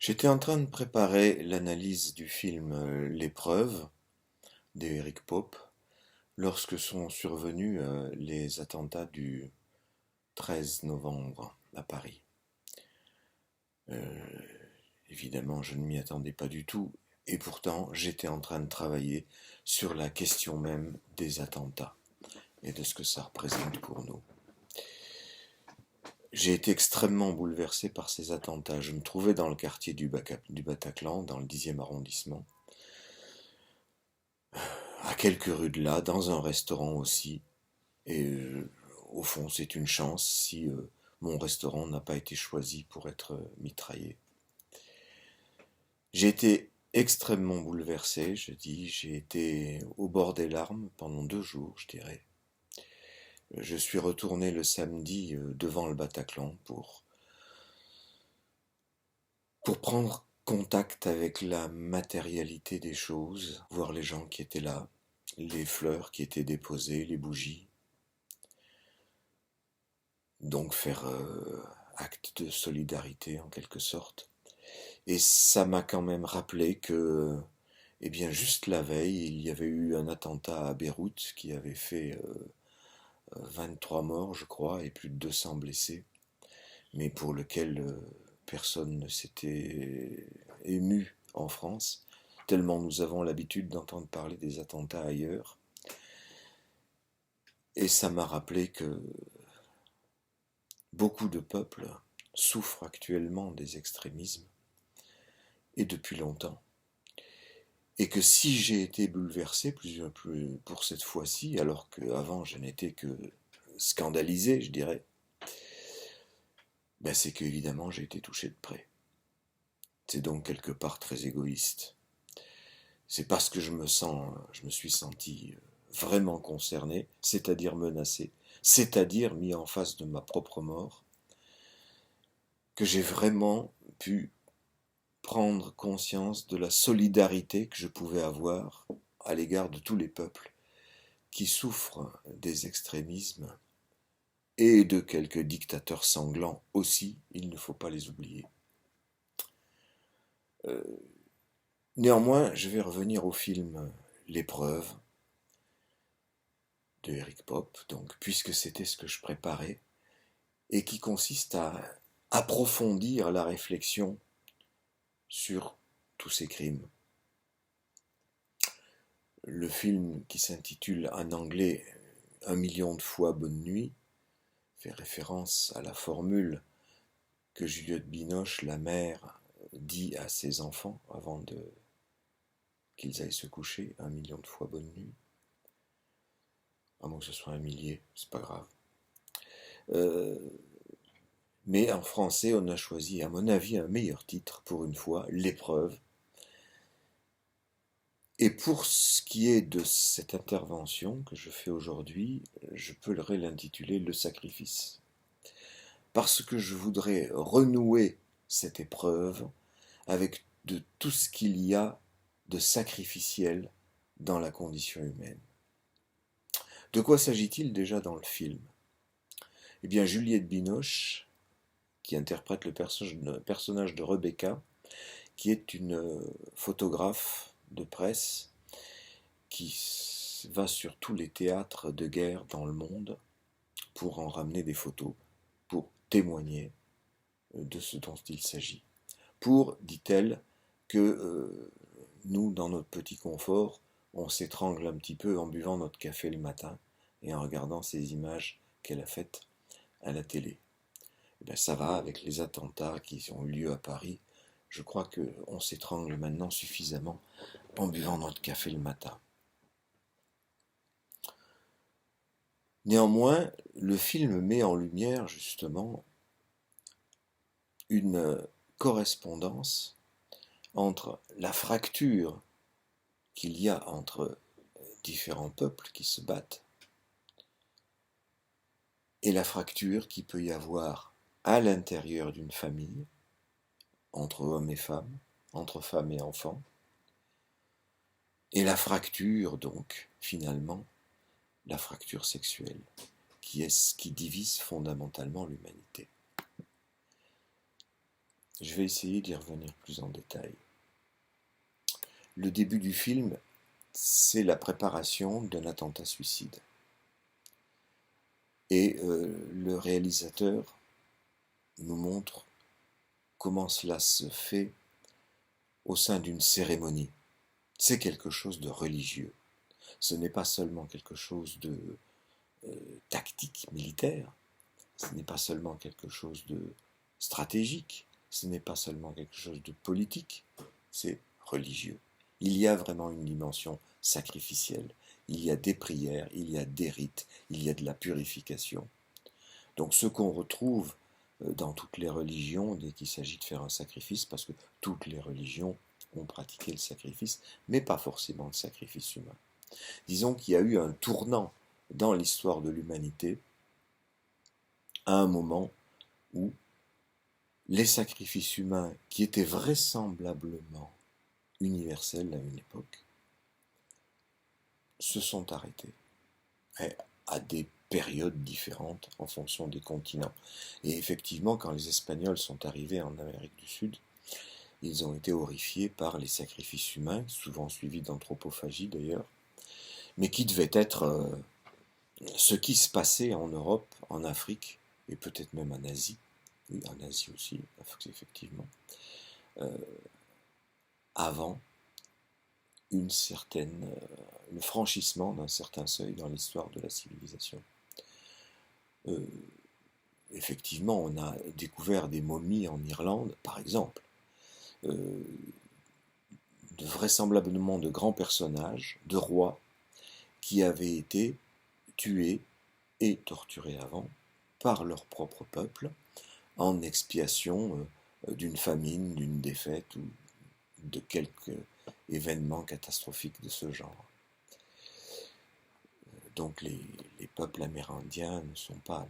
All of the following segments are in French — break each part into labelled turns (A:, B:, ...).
A: J'étais en train de préparer l'analyse du film L'épreuve d'Éric Pope lorsque sont survenus les attentats du 13 novembre à Paris. Euh, Évidemment, je ne m'y attendais pas du tout et pourtant j'étais en train de travailler sur la question même des attentats et de ce que ça représente pour nous. J'ai été extrêmement bouleversé par ces attentats. Je me trouvais dans le quartier du Bataclan, dans le 10e arrondissement, à quelques rues de là, dans un restaurant aussi. Et au fond, c'est une chance si mon restaurant n'a pas été choisi pour être mitraillé. J'ai été extrêmement bouleversé, je dis, j'ai été au bord des larmes pendant 2 jours, je dirais. Je suis retourné le samedi devant le Bataclan pour prendre contact avec la matérialité des choses, voir les gens qui étaient là, les fleurs qui étaient déposées, les bougies. Donc faire acte de solidarité en quelque sorte. Et ça m'a quand même rappelé que, eh bien, juste la veille, il y avait eu un attentat à Beyrouth qui avait fait 23 morts, je crois, et plus de 200 blessés, mais pour lequel personne ne s'était ému en France, tellement nous avons l'habitude d'entendre parler des attentats ailleurs. Et ça m'a rappelé que beaucoup de peuples souffrent actuellement des extrémismes, et depuis longtemps. Et que si j'ai été bouleversé pour cette fois-ci, alors qu'avant je n'étais que scandalisé, je dirais, ben c'est qu'évidemment j'ai été touché de près. C'est donc quelque part très égoïste. C'est parce que je me suis senti vraiment concerné, c'est-à-dire menacé, c'est-à-dire mis en face de ma propre mort, que j'ai vraiment pu prendre conscience de la solidarité que je pouvais avoir à l'égard de tous les peuples qui souffrent des extrémismes et de quelques dictateurs sanglants aussi, il ne faut pas les oublier. Euh, Néanmoins, je vais revenir au film L'épreuve de Eric Pope, donc, puisque c'était ce que je préparais, et qui consiste à approfondir la réflexion sur tous ces crimes. Le film qui s'intitule en anglais 1 million de fois bonne nuit fait référence à la formule que Juliette Binoche, la mère, dit à ses enfants avant qu'ils aillent se coucher, 1 million de fois bonne nuit. À moins que ce soit un millier, c'est pas grave. Euh, mais en français, on a choisi, à mon avis, un meilleur titre pour une fois, L'épreuve. Et pour ce qui est de cette intervention que je fais aujourd'hui, je peux l'intituler Le sacrifice. Parce que je voudrais renouer cette épreuve avec de tout ce qu'il y a de sacrificiel dans la condition humaine. De quoi s'agit-il déjà dans le film? Eh bien, Juliette Binoche, qui interprète le personnage de Rebecca, qui est une photographe de presse qui va sur tous les théâtres de guerre dans le monde pour en ramener des photos, pour témoigner de ce dont il s'agit. Pour, dit-elle, que nous, dans notre petit confort, on s'étrangle un petit peu en buvant notre café le matin et en regardant ces images qu'elle a faites à la télé. Et bien, ça va avec les attentats qui ont eu lieu à Paris. Je crois qu'on s'étrangle maintenant suffisamment en buvant notre café le matin. Néanmoins, le film met en lumière justement une correspondance entre la fracture qu'il y a entre différents peuples qui se battent et la fracture qu'il peut y avoir à l'intérieur d'une famille, entre hommes et femmes, entre femmes et enfants, et la fracture donc, finalement, la fracture sexuelle, qui est ce qui divise fondamentalement l'humanité. Je vais essayer d'y revenir plus en détail. Le début du film, c'est la préparation d'un attentat suicide. Et le réalisateur nous montre comment cela se fait au sein d'une cérémonie. C'est quelque chose de religieux. Ce n'est pas seulement quelque chose de tactique militaire, ce n'est pas seulement quelque chose de stratégique, ce n'est pas seulement quelque chose de politique, c'est religieux. Il y a vraiment une dimension sacrificielle. Il y a des prières, il y a des rites, il y a de la purification. Donc ce qu'on retrouve dans toutes les religions dès qu'il s'agit de faire un sacrifice, parce que toutes les religions ont pratiqué le sacrifice, mais pas forcément le sacrifice humain. Disons qu'il y a eu un tournant dans l'histoire de l'humanité à un moment où les sacrifices humains, qui étaient vraisemblablement universels à une époque, se sont arrêtés à des périodes différentes en fonction des continents. Et effectivement, quand les Espagnols sont arrivés en Amérique du Sud, ils ont été horrifiés par les sacrifices humains, souvent suivis d'anthropophagie d'ailleurs, mais qui devaient être ce qui se passait en Europe, en Afrique, et peut-être même en Asie, oui, en Asie aussi, effectivement, avant le franchissement d'un certain seuil dans l'histoire de la civilisation. Effectivement, on a découvert des momies en Irlande, par exemple, vraisemblablement de grands personnages, de rois, qui avaient été tués et torturés avant par leur propre peuple, en expiation d'une famine, d'une défaite ou de quelque événement catastrophique de ce genre. Donc les peuples amérindiens ne sont pas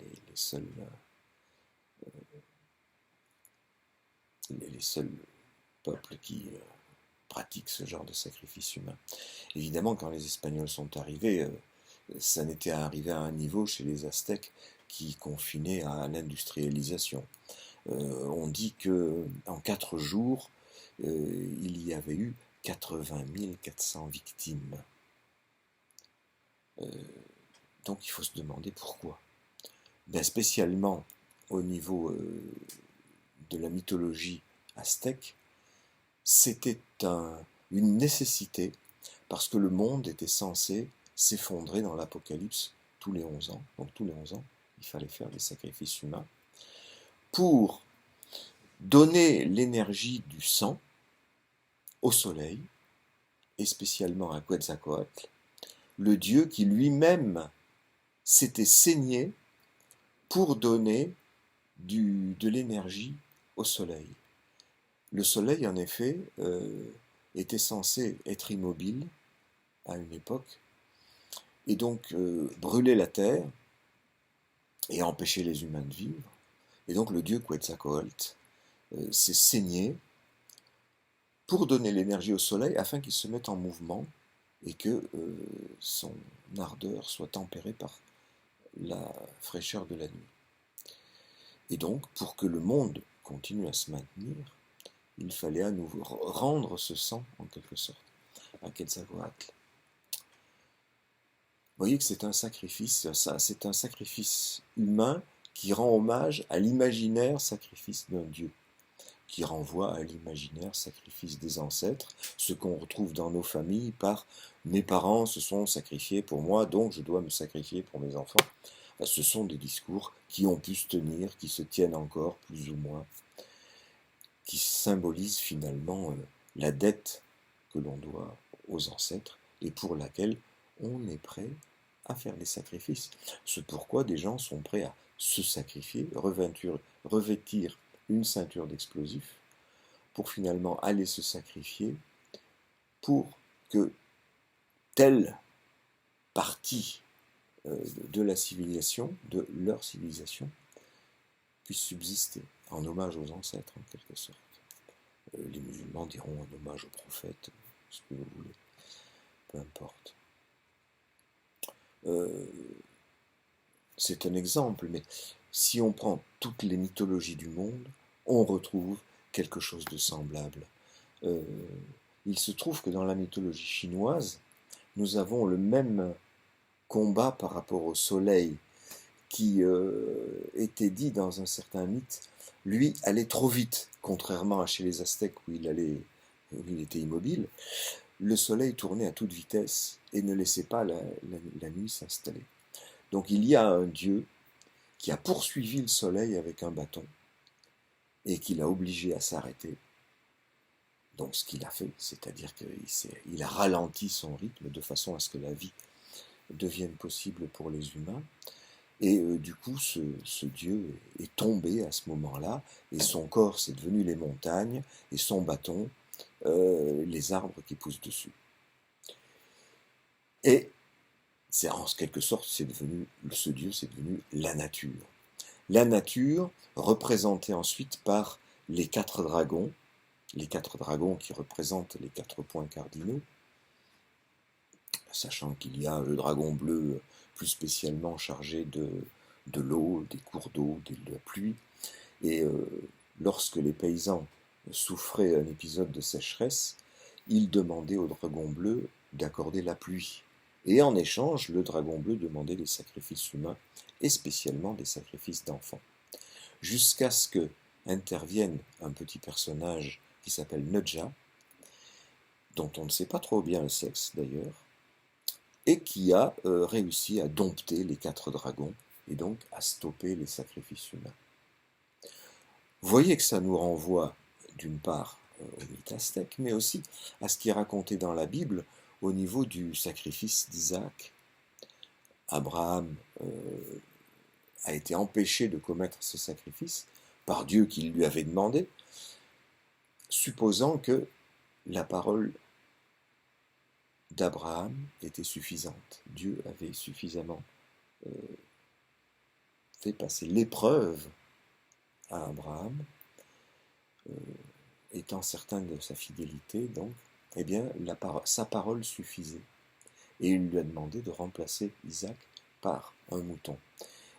A: les seuls peuples qui pratiquent ce genre de sacrifice humain. Évidemment, quand les Espagnols sont arrivés, ça n'était arrivé à un niveau chez les Aztèques qui confinait à l'industrialisation. On dit qu'en 4 jours, il y avait eu 80 400 victimes. Donc il faut se demander pourquoi. Ben, spécialement au niveau de la mythologie aztèque, c'était une nécessité parce que le monde était censé s'effondrer dans l'apocalypse tous les 11 ans. Donc tous les 11 ans, il fallait faire des sacrifices humains pour donner l'énergie du sang au soleil, et spécialement à Quetzalcoatl, le dieu qui lui-même s'était saigné pour donner de l'énergie au soleil. Le soleil, en effet, était censé être immobile à une époque, et donc brûler la terre et empêcher les humains de vivre. Et donc le dieu Quetzalcoatl s'est saigné pour donner l'énergie au soleil afin qu'il se mette en mouvement et que son ardeur soit tempérée par la fraîcheur de la nuit. Et donc, pour que le monde continue à se maintenir, il fallait à nouveau rendre ce sang, en quelque sorte, à Quetzalcoatl. Vous voyez que c'est un sacrifice humain qui rend hommage à l'imaginaire sacrifice d'un dieu, qui renvoie à l'imaginaire sacrifice des ancêtres, ce qu'on retrouve dans nos familles par « mes parents se sont sacrifiés pour moi, donc je dois me sacrifier pour mes enfants ». Ce sont des discours qui ont pu se tenir, qui se tiennent encore plus ou moins, qui symbolisent finalement la dette que l'on doit aux ancêtres et pour laquelle on est prêt à faire des sacrifices. C'est pourquoi des gens sont prêts à se sacrifier, revêtir une ceinture d'explosifs pour finalement aller se sacrifier pour que telle partie de la civilisation, de leur civilisation, puisse subsister en hommage aux ancêtres en quelque sorte. Les musulmans diront en hommage aux prophètes, ce que vous voulez, peu importe. C'est un exemple, mais si on prend toutes les mythologies du monde, on retrouve quelque chose de semblable. Euh, il se trouve que dans la mythologie chinoise, nous avons le même combat par rapport au soleil qui était dit dans un certain mythe, lui allait trop vite, contrairement à chez les Aztèques où il était immobile. Le soleil tournait à toute vitesse et ne laissait pas la nuit s'installer. Donc il y a un dieu qui a poursuivi le soleil avec un bâton et qui l'a obligé à s'arrêter. Donc ce qu'il a fait, c'est-à-dire qu'il a ralenti son rythme de façon à ce que la vie devienne possible pour les humains. Et du coup, ce dieu est tombé à ce moment-là, et son corps, c'est devenu les montagnes, et son bâton, les arbres qui poussent dessus. Et c'est en quelque sorte, ce dieu, c'est devenu la nature. La nature, représentée ensuite par les 4 dragons qui représentent les 4 points cardinaux, sachant qu'il y a le dragon bleu plus spécialement chargé de l'eau, des cours d'eau, de la pluie. Et lorsque les paysans souffraient un épisode de sécheresse, ils demandaient au dragon bleu d'accorder la pluie. Et en échange, le dragon bleu demandait des sacrifices humains, et spécialement des sacrifices d'enfants. Jusqu'à ce que intervienne un petit personnage qui s'appelle Nedja, dont on ne sait pas trop bien le sexe d'ailleurs, et qui a réussi à dompter les 4 dragons, et donc à stopper les sacrifices humains. Vous voyez que ça nous renvoie d'une part au mythe aztèque, mais aussi à ce qui est raconté dans la Bible au niveau du sacrifice d'Isaac. Abraham a été empêché de commettre ce sacrifice par Dieu qui lui avait demandé, supposant que la parole d'Abraham était suffisante. Dieu avait suffisamment fait passer l'épreuve à Abraham, étant certain de sa fidélité, donc, eh bien, sa parole suffisait. Et il lui a demandé de remplacer Isaac par un mouton.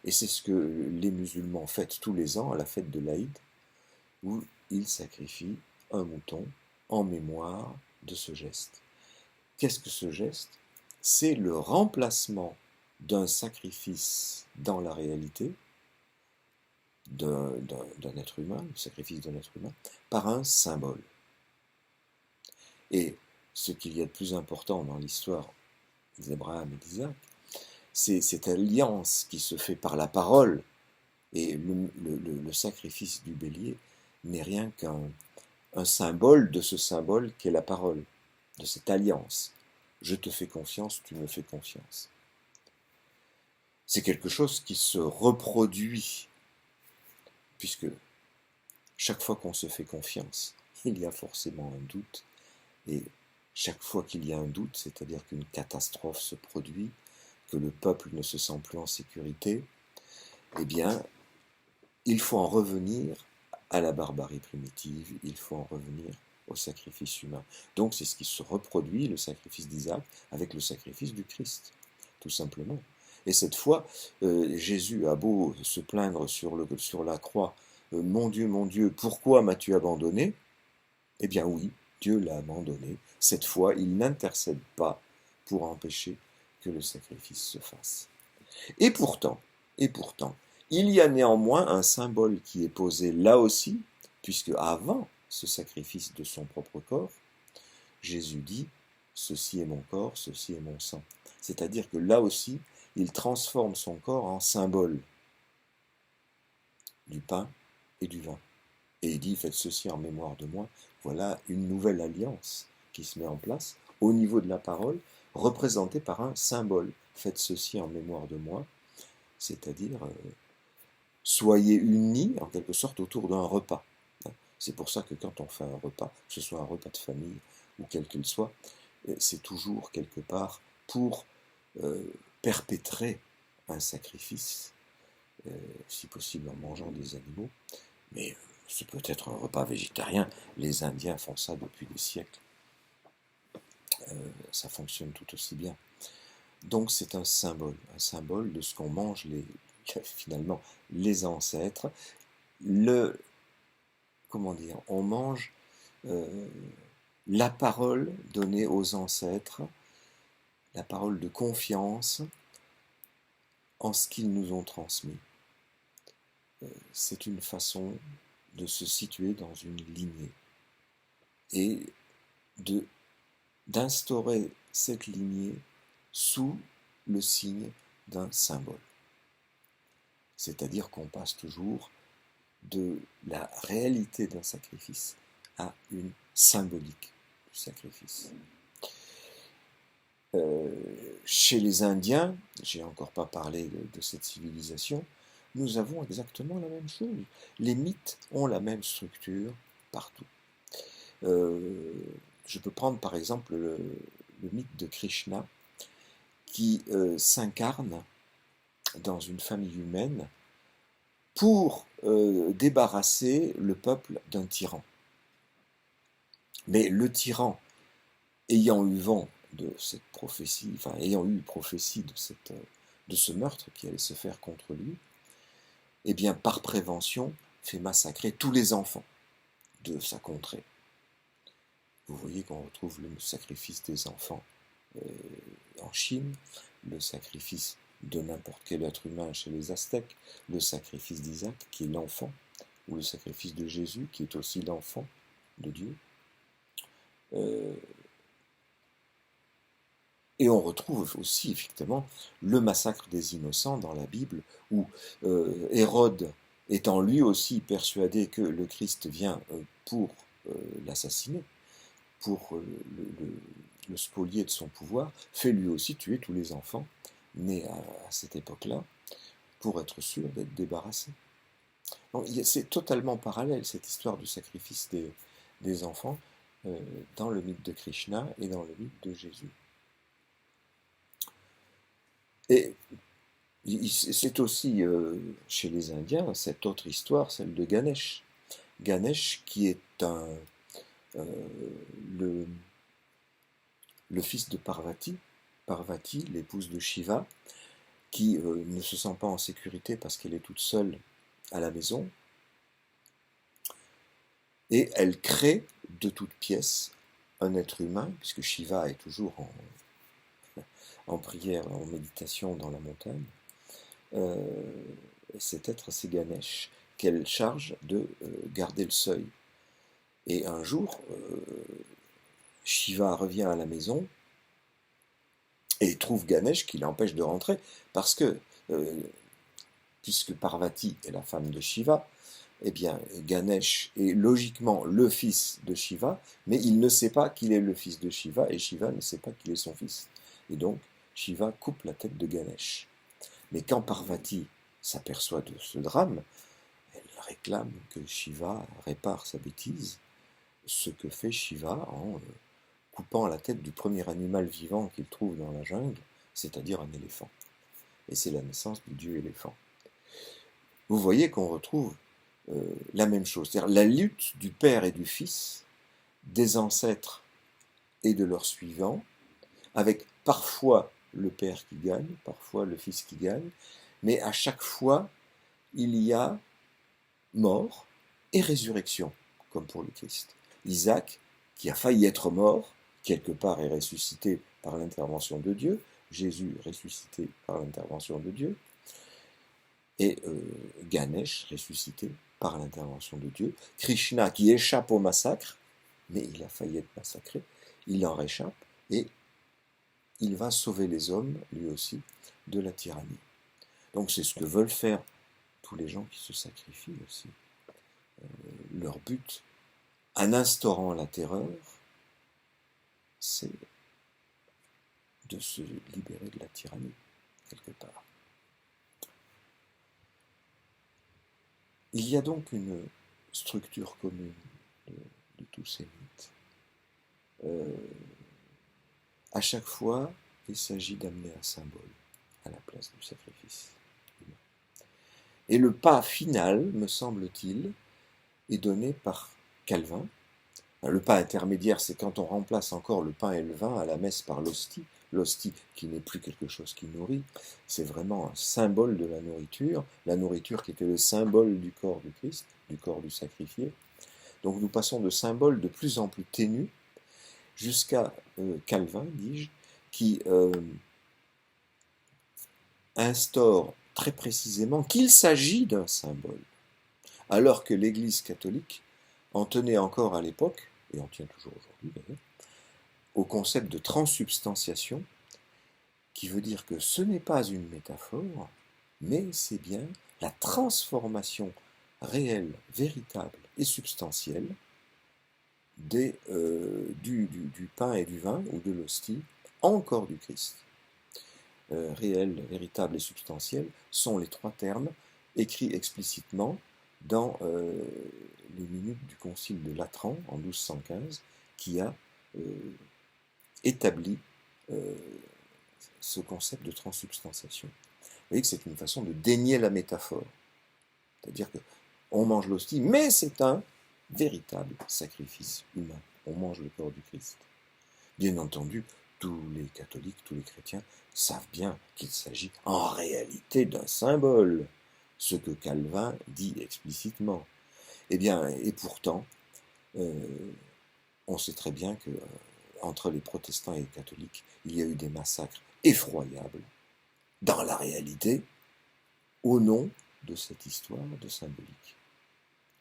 A: Et c'est ce que les musulmans fêtent tous les ans à la fête de l'Aïd, où ils sacrifient un mouton en mémoire de ce geste. Qu'est-ce que ce geste? C'est le remplacement d'un sacrifice dans la réalité, d'un être humain, le sacrifice d'un être humain, par un symbole. Et ce qu'il y a de plus important dans l'histoire d'Abraham et d'Isaac, c'est cette alliance qui se fait par la parole, et le sacrifice du bélier n'est rien qu'un symbole de ce symbole qu'est la parole, de cette alliance. Je te fais confiance, tu me fais confiance. C'est quelque chose qui se reproduit, puisque chaque fois qu'on se fait confiance, il y a forcément un doute, et chaque fois qu'il y a un doute, c'est-à-dire qu'une catastrophe se produit, que le peuple ne se sent plus en sécurité, eh bien, il faut en revenir à la barbarie primitive, il faut en revenir au sacrifice humain. Donc c'est ce qui se reproduit, le sacrifice d'Isaac, avec le sacrifice du Christ, tout simplement. Et cette fois, Jésus a beau se plaindre sur la croix, mon Dieu, pourquoi m'as-tu abandonné? Eh bien oui, Dieu l'a abandonné. Cette fois, il n'intercède pas pour empêcher que le sacrifice se fasse. Et pourtant, il y a néanmoins un symbole qui est posé là aussi, puisque avant ce sacrifice de son propre corps, Jésus dit « Ceci est mon corps, ceci est mon sang ». C'est-à-dire que là aussi, il transforme son corps en symbole du pain et du vin. Et il dit « Faites ceci en mémoire de moi ». Voilà une nouvelle alliance qui se met en place au niveau de la parole, représentée par un symbole. « Faites ceci en mémoire de moi », c'est-à-dire soyez unis en quelque sorte autour d'un repas. C'est pour ça que quand on fait un repas, que ce soit un repas de famille ou quel qu'il soit, c'est toujours quelque part pour perpétrer un sacrifice, si possible en mangeant des animaux, mais c'est peut-être un repas végétarien. Les Indiens font ça depuis des siècles. Ça fonctionne tout aussi bien. Donc c'est un symbole de ce qu'on mange finalement les ancêtres. comment dire, on mange la parole donnée aux ancêtres, la parole de confiance en ce qu'ils nous ont transmis. C'est une façon de se situer dans une lignée et d'instaurer cette lignée sous le signe d'un symbole. C'est-à-dire qu'on passe toujours de la réalité d'un sacrifice à une symbolique du sacrifice. Chez les Indiens, j'ai encore pas parlé de cette civilisation, nous avons exactement la même chose. Les mythes ont la même structure partout. Je peux prendre par exemple le mythe de Krishna qui s'incarne dans une famille humaine pour débarrasser le peuple d'un tyran. Mais le tyran, ayant eu vent de cette prophétie, enfin ayant eu prophétie de ce meurtre qui allait se faire contre lui, eh bien par prévention fait massacrer tous les enfants de sa contrée. Vous voyez qu'on retrouve le sacrifice des enfants en Chine, le sacrifice de n'importe quel être humain chez les Aztèques, le sacrifice d'Isaac qui est l'enfant, ou le sacrifice de Jésus qui est aussi l'enfant de Dieu. Et on retrouve aussi effectivement le massacre des innocents dans la Bible, où Hérode étant lui aussi persuadé que le Christ vient pour l'assassiner, pour le spolier de son pouvoir, fait lui aussi tuer tous les enfants nés à cette époque-là, pour être sûr d'être débarrassé. C'est totalement parallèle, cette histoire du sacrifice des enfants, dans le mythe de Krishna et dans le mythe de Jésus. Et c'est aussi, chez les Indiens, cette autre histoire, celle de Ganesh. Ganesh qui est le fils de Parvati, Parvati, l'épouse de Shiva, qui ne se sent pas en sécurité parce qu'elle est toute seule à la maison, et elle crée de toutes pièces un être humain, puisque Shiva est toujours en prière, en méditation dans la montagne. Cet être, c'est Ganesh, qu'elle charge de garder le seuil. Et un jour, Shiva revient à la maison et trouve Ganesh qui l'empêche de rentrer, parce que, puisque Parvati est la femme de Shiva, eh bien, Ganesh est logiquement le fils de Shiva, mais il ne sait pas qu'il est le fils de Shiva, et Shiva ne sait pas qu'il est son fils. Et donc, Shiva coupe la tête de Ganesh. Mais quand Parvati s'aperçoit de ce drame, elle réclame que Shiva répare sa bêtise, ce que fait Shiva en coupant la tête du premier animal vivant qu'il trouve dans la jungle, c'est-à-dire un éléphant. Et c'est la naissance du dieu éléphant. Vous voyez qu'on retrouve la même chose, c'est-à-dire la lutte du père et du fils, des ancêtres et de leurs suivants, avec parfois le père qui gagne, parfois le fils qui gagne, mais à chaque fois, il y a mort et résurrection, comme pour le Christ. Isaac, qui a failli être mort, quelque part est ressuscité par l'intervention de Dieu, Jésus ressuscité par l'intervention de Dieu, et Ganesh ressuscité par l'intervention de Dieu, Krishna qui échappe au massacre, mais il a failli être massacré, il en réchappe, et il va sauver les hommes, lui aussi, de la tyrannie. Donc c'est ce que veulent faire tous les gens qui se sacrifient aussi. Leur but, en instaurant la terreur, c'est de se libérer de la tyrannie, quelque part. Il y a donc une structure commune de tous ces mythes. À chaque fois, il s'agit d'amener un symbole à la place du sacrifice humain. Et le pas final, me semble-t-il, est donné par Calvin. Le pas intermédiaire, c'est quand on remplace encore le pain et le vin à la messe par l'hostie. L'hostie qui n'est plus quelque chose qui nourrit, c'est vraiment un symbole de la nourriture qui était le symbole du corps du Christ, du corps du sacrifié. Donc nous passons de symboles de plus en plus ténus jusqu'à Calvin, dis-je, qui instaure très précisément qu'il s'agit d'un symbole, alors que l'Église catholique en tenait encore à l'époque, et en tient toujours aujourd'hui d'ailleurs, au concept de transsubstantiation, qui veut dire que ce n'est pas une métaphore, mais c'est bien la transformation réelle, véritable et substantielle du pain et du vin, ou de l'hostie, en corps du Christ. Réel, véritable et substantiel sont les trois termes écrits explicitement dans les minutes du concile de Latran en 1215, qui a établi ce concept de transsubstantiation. Vous voyez que c'est une façon de dénier la métaphore. C'est-à-dire qu'on mange l'hostie, mais c'est un véritable sacrifice humain. On mange le corps du Christ. Bien entendu, tous les catholiques, tous les chrétiens savent bien qu'il s'agit en réalité d'un symbole, ce que Calvin dit explicitement. Eh bien, et pourtant, on sait très bien que entre les protestants et les catholiques, il y a eu des massacres effroyables, dans la réalité, au nom de cette histoire de symbolique.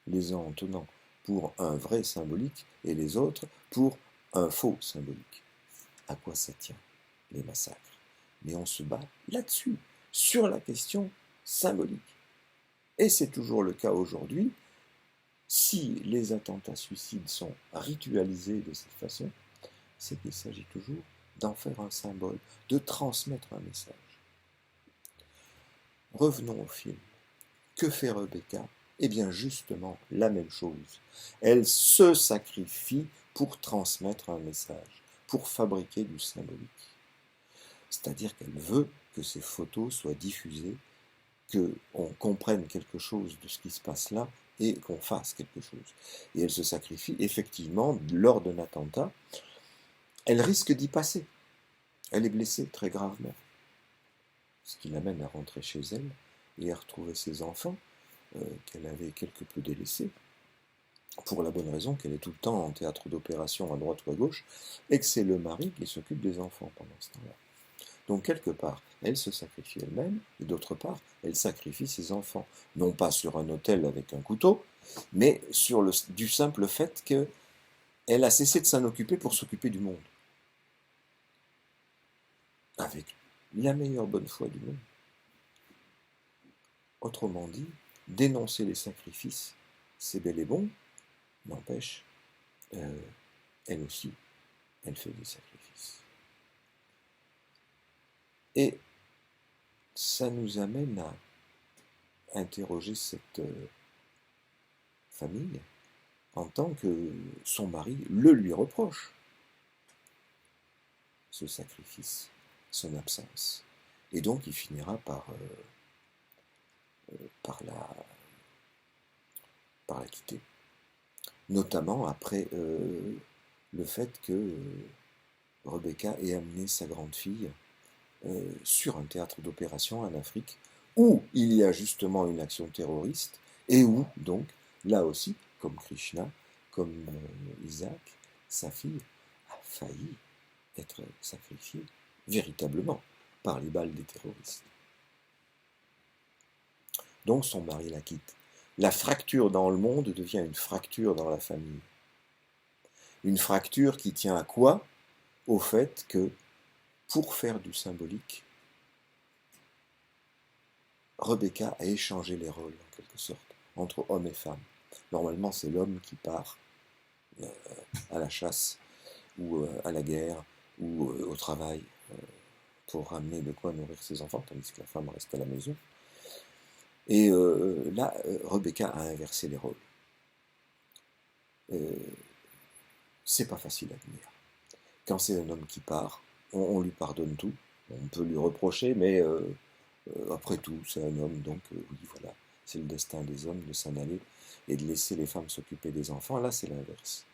A: Les uns en tenant pour un vrai symbolique et les autres pour un faux symbolique. À quoi ça tient, les massacres? Mais on se bat là-dessus, sur la question symbolique. Et c'est toujours le cas aujourd'hui. Si les attentats suicides sont ritualisés de cette façon, c'est qu'il s'agit toujours d'en faire un symbole, de transmettre un message. Revenons au film. Que fait Rebecca? Eh bien justement la même chose. Elle se sacrifie pour transmettre un message, pour fabriquer du symbolique. C'est-à-dire qu'elle veut que ces photos soient diffusées, qu'on comprenne quelque chose de ce qui se passe là et qu'on fasse quelque chose. Et elle se sacrifie effectivement lors d'un attentat. Elle risque d'y passer. Elle est blessée très gravement. Ce qui l'amène à rentrer chez elle et à retrouver ses enfants qu'elle avait quelque peu délaissés, pour la bonne raison qu'elle est tout le temps en théâtre d'opération à droite ou à gauche, et que c'est le mari qui s'occupe des enfants pendant ce temps-là. Donc quelque part, elle se sacrifie elle-même, et d'autre part, elle sacrifie ses enfants. Non pas sur un autel avec un couteau, mais du simple fait qu'elle a cessé de s'en occuper pour s'occuper du monde. Avec la meilleure bonne foi du monde. Autrement dit, dénoncer les sacrifices, c'est bel et bon, n'empêche, elle aussi, elle fait des sacrifices. Et ça nous amène à interroger cette famille en tant que son mari le lui reproche, ce sacrifice, son absence. Et donc il finira par la quitter. Notamment après le fait que Rebecca ait amené sa grande fille sur un théâtre d'opération en Afrique, où il y a justement une action terroriste, et où, donc, là aussi, comme Krishna, comme Isaac, sa fille, a failli être sacrifiée, véritablement, par les balles des terroristes. Donc son mari la quitte. La fracture dans le monde devient une fracture dans la famille. Une fracture qui tient à quoi? Au fait que, pour faire du symbolique, Rebecca a échangé les rôles, en quelque sorte, entre homme et femme. Normalement, c'est l'homme qui part à la chasse, ou à la guerre, ou au travail, pour ramener de quoi nourrir ses enfants, tandis que la femme reste à la maison. Et là, Rebecca a inversé les rôles. C'est pas facile à tenir. Quand c'est un homme qui part, on lui pardonne tout. On peut lui reprocher, mais après tout, c'est un homme, donc oui, voilà. C'est le destin des hommes de s'en aller et de laisser les femmes s'occuper des enfants. Là, c'est l'inverse.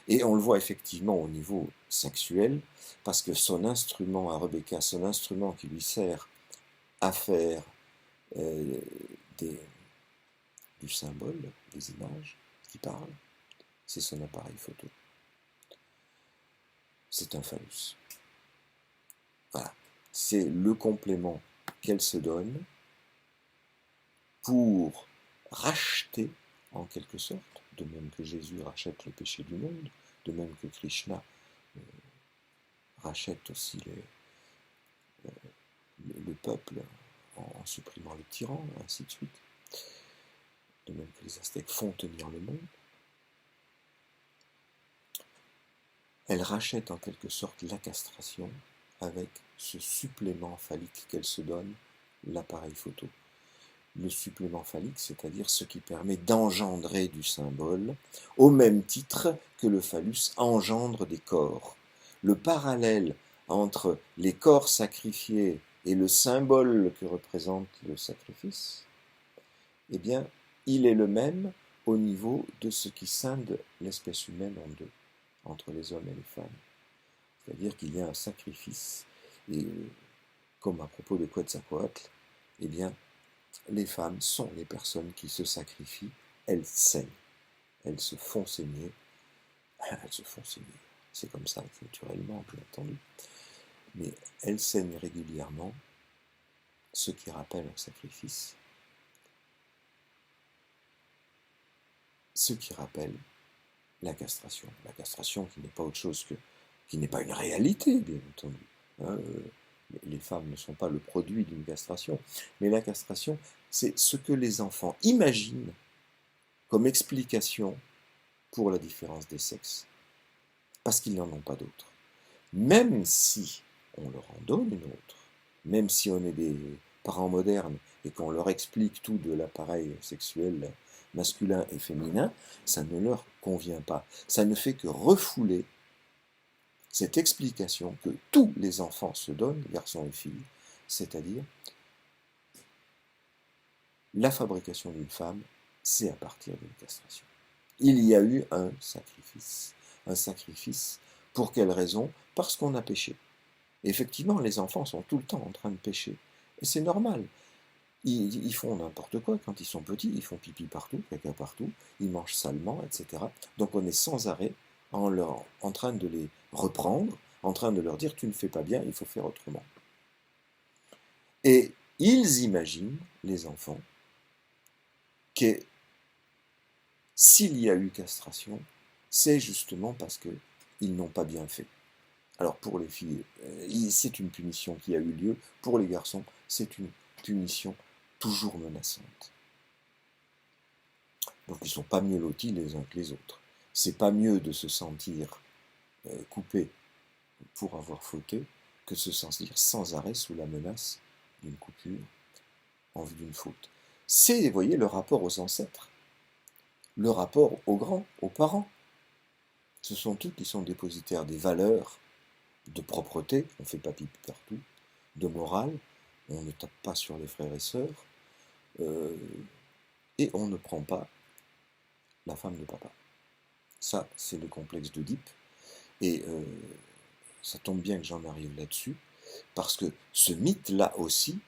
A: Et on le voit effectivement au niveau sexuel, parce que son instrument à Rebecca, son instrument qui lui sert à faire du symbole, des images qui parlent, c'est son appareil photo. C'est un phallus. Voilà. C'est le complément qu'elle se donne pour racheter, en quelque sorte, de même que Jésus rachète le péché du monde, de même que Krishna rachète aussi le peuple en supprimant le tyran, et ainsi de suite, de même que les Aztèques font tenir le monde. Elle rachète en quelque sorte la castration avec ce supplément phallique qu'elle se donne, l'appareil photo. Le supplément phallique, c'est-à-dire ce qui permet d'engendrer du symbole, au même titre que le phallus engendre des corps. Le parallèle entre les corps sacrifiés et le symbole que représente le sacrifice, eh bien, il est le même au niveau de ce qui scinde l'espèce humaine en deux, entre les hommes et les femmes. C'est-à-dire qu'il y a un sacrifice, et comme à propos de Quetzalcoatl, eh bien, les femmes sont les personnes qui se sacrifient, elles saignent, elles se font saigner, c'est comme ça, naturellement, bien entendu, mais elles saignent régulièrement, ce qui rappelle un sacrifice, ce qui rappelle la castration qui n'est pas autre chose que, qui n'est pas une réalité, bien entendu. Hein, les femmes ne sont pas le produit d'une castration, mais la castration, c'est ce que les enfants imaginent comme explication pour la différence des sexes, parce qu'ils n'en ont pas d'autre. Même si on leur en donne une autre, même si on est des parents modernes et qu'on leur explique tout de l'appareil sexuel masculin et féminin, ça ne leur convient pas. Ça ne fait que refouler cette explication que tous les enfants se donnent, garçons et filles, c'est-à-dire la fabrication d'une femme, c'est à partir d'une castration. Il y a eu un sacrifice. Un sacrifice, pour quelle raison? Parce qu'on a péché. Effectivement, les enfants sont tout le temps en train de pécher. Et c'est normal. Ils font n'importe quoi quand ils sont petits, ils font pipi partout, caca partout, ils mangent salement, etc. Donc on est sans arrêt en train de les reprendre, en train de leur dire tu ne fais pas bien, il faut faire autrement. Et ils imaginent, les enfants, que s'il y a eu castration, c'est justement parce qu'ils n'ont pas bien fait. Alors pour les filles, c'est une punition qui a eu lieu. Pour les garçons, c'est une punition toujours menaçante. Donc ils ne sont pas mieux lotis les uns que les autres. C'est pas mieux de se sentir coupé pour avoir fauté que de se sentir sans arrêt sous la menace d'une coupure en vue d'une faute. C'est, vous voyez, le rapport aux ancêtres, le rapport aux grands, aux parents. Ce sont eux qui sont dépositaires des valeurs de propreté, on ne fait pas pipi partout, de morale, on ne tape pas sur les frères et sœurs, et on ne prend pas la femme de papa. Ça, c'est le complexe d'Oedipe, et ça tombe bien que j'en arrive là-dessus, parce que ce mythe-là aussi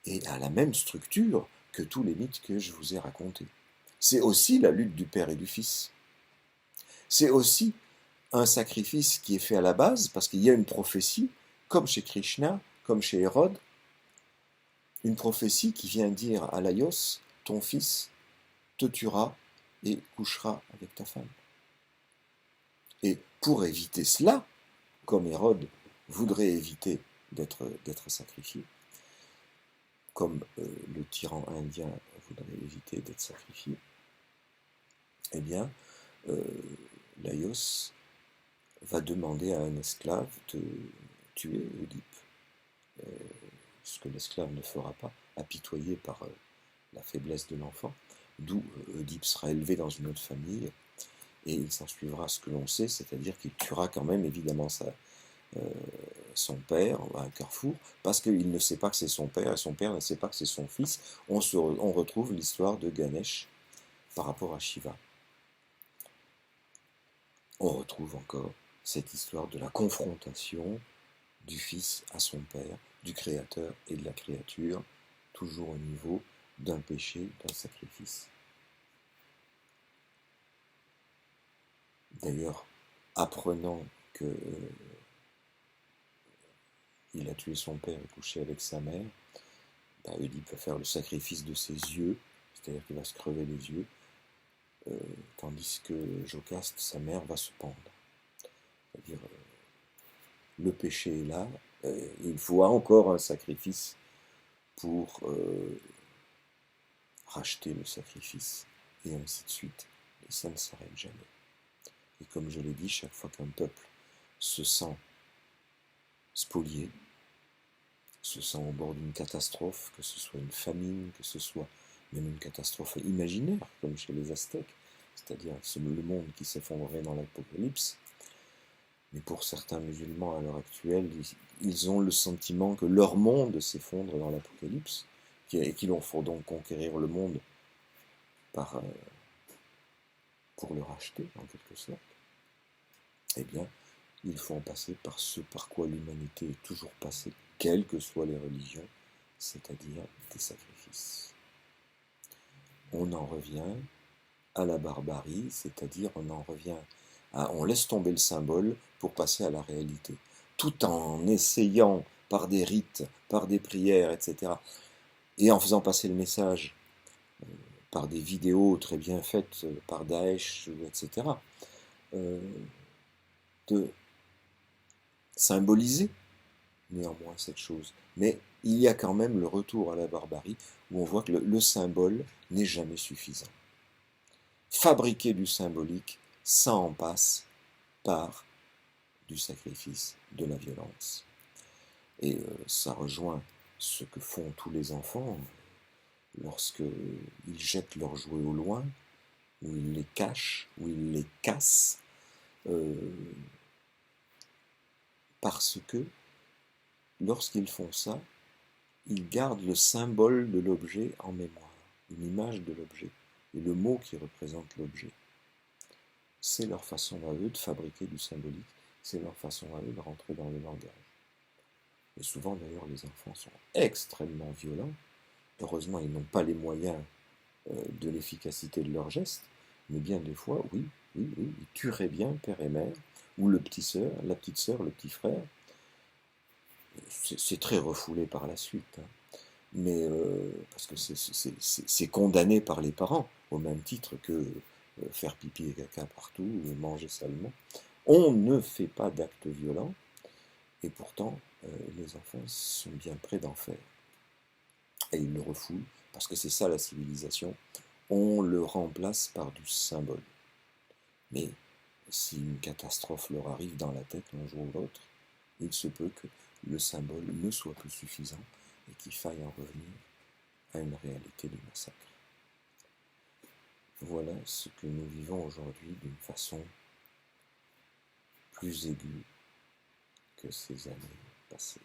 A: est à la même structure que tous les mythes que je vous ai racontés. C'est aussi la lutte du père et du fils. C'est aussi un sacrifice qui est fait à la base, parce qu'il y a une prophétie, comme chez Krishna, comme chez Hérode, une prophétie qui vient dire à Laïos, ton fils te tuera et couchera avec ta femme. Et pour éviter cela, comme Hérode voudrait éviter d'être sacrifié, comme le tyran indien voudrait éviter d'être sacrifié, eh bien, Laïos va demander à un esclave de tuer Oedipe, ce que l'esclave ne fera pas, apitoyé par la faiblesse de l'enfant, d'où Oedipe sera élevé dans une autre famille, et il s'en suivra ce que l'on sait, c'est-à-dire qu'il tuera quand même évidemment son père à un carrefour, parce qu'il ne sait pas que c'est son père, et son père ne sait pas que c'est son fils. On retrouve l'histoire de Ganesh par rapport à Shiva. On retrouve encore cette histoire de la confrontation du fils à son père, du créateur et de la créature, toujours au niveau d'un péché, d'un sacrifice. D'ailleurs, apprenant que il a tué son père et couché avec sa mère, Oedipe va faire le sacrifice de ses yeux, c'est-à-dire qu'il va se crever les yeux, tandis que Jocaste, sa mère, va se pendre. C'est-à-dire, le péché est là, il faut encore un sacrifice pour racheter le sacrifice, et ainsi de suite, et ça ne s'arrête jamais. Et comme je l'ai dit, chaque fois qu'un peuple se sent spolié, se sent au bord d'une catastrophe, que ce soit une famine, que ce soit même une catastrophe imaginaire, comme chez les Aztèques, c'est-à-dire le monde qui s'effondrerait dans l'Apocalypse. Mais pour certains musulmans à l'heure actuelle, ils ont le sentiment que leur monde s'effondre dans l'Apocalypse, et qu'il leur faut donc conquérir le monde pour le racheter, en quelque sorte. Eh bien, il faut en passer par ce par quoi l'humanité est toujours passée, quelles que soient les religions, c'est-à-dire des sacrifices. On en revient à la barbarie, c'est-à-dire on laisse tomber le symbole pour passer à la réalité, tout en essayant par des rites, par des prières, etc., et en faisant passer le message par des vidéos très bien faites par Daesh, etc., de symboliser néanmoins cette chose. Mais il y a quand même le retour à la barbarie, où on voit que le symbole n'est jamais suffisant. Fabriquer du symbolique, ça en passe par du sacrifice, de la violence. Et ça rejoint ce que font tous les enfants lorsqu'ils jettent leurs jouets au loin, où ils les cachent, où ils les cassent, parce que lorsqu'ils font ça, ils gardent le symbole de l'objet en mémoire, une image de l'objet, et le mot qui représente l'objet. C'est leur façon à eux de fabriquer du symbolique, c'est leur façon à eux de rentrer dans le langage. Et souvent d'ailleurs les enfants sont extrêmement violents. Heureusement ils n'ont pas les moyens de l'efficacité de leurs gestes, mais bien des fois, oui, ils tueraient bien père et mère, ou la petite sœur, le petit frère. C'est très refoulé par la suite, hein. Mais parce que c'est condamné par les parents, au même titre que faire pipi et caca partout, ou manger salement. On ne fait pas d'actes violents, et pourtant, les enfants sont bien près d'en faire. Et ils le refoulent, parce que c'est ça la civilisation. On le remplace par du symbole. Mais si une catastrophe leur arrive dans la tête un jour ou l'autre, il se peut que le symbole ne soit plus suffisant et qu'il faille en revenir à une réalité de massacre. Voilà ce que nous vivons aujourd'hui d'une façon plus aiguë que ces années passées.